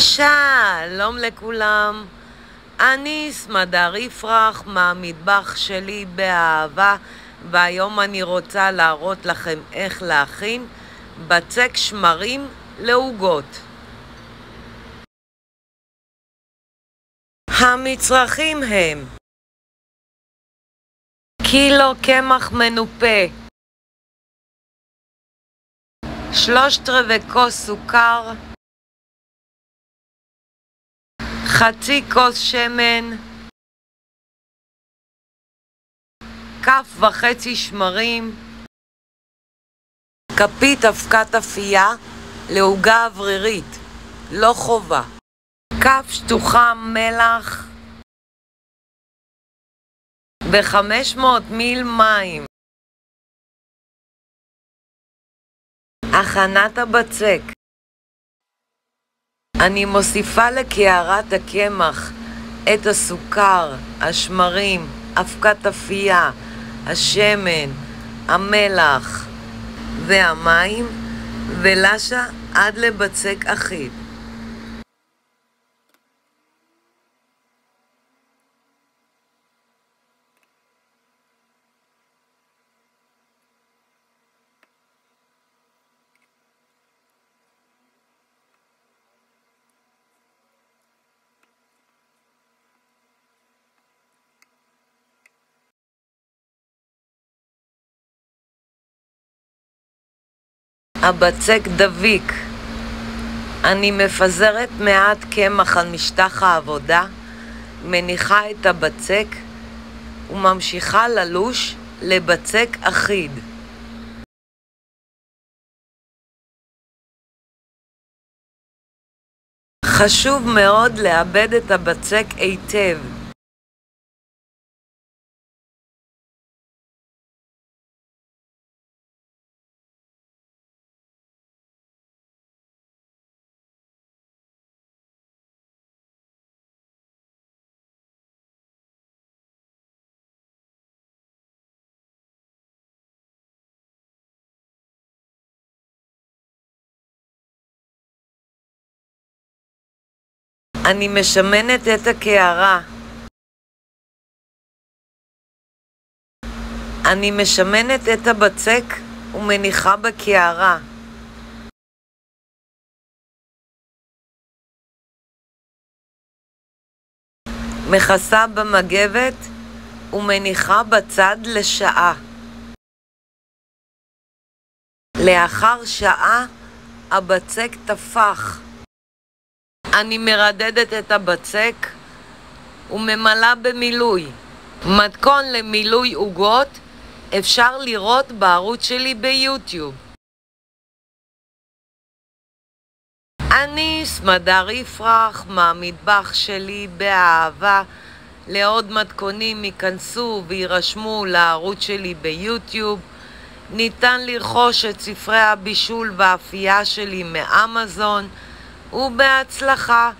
שלום לכולם, אני סמדר יפרח מהמטבח שלי באהבה, והיום אני רוצה להראות לכם איך להכין בצק שמרים לעוגות. המצרכים הם קילו קמח מנופה, 3/4 כוס סוכר, חצי כוס שמן, 1.5 כף שמרים, כפית אבקת אפייה לעוגה אוורירית, לא חובה, כף שטוחה מלח ו500 מיל מים. הכנת הבצק: אני מוסיפה לקערת הקמח את הסוכר, השמרים, אבקת אפייה, השמן, המלח והמים ולשה עד לבצק אחיד. הבצק דביק. אני מפזרת מעט קמח על משטח העבודה, מניחה את הבצק וממשיכה ללוש לבצק אחיד. חשוב מאוד לעבד את הבצק היטב. אני משמנת את הקערה. אני משמנת את הבצק ומניחה בקערה. מכסה במגבת ומניחה בצד לשעה. לאחר שעה הבצק תפח. אני מרדדת את הבצק וממלאה במילוי. מתכון למילוי עוגות אפשר לראות בערוץ שלי ביוטיוב. אני סמדר יפרח מהמטבח שלי באהבה. לעוד מתכונים ייכנסו וירשמו לערוץ שלי ביוטיוב. ניתן לרכוש את ספרי הבישול והאפייה שלי מאמזון. ובהצלחה.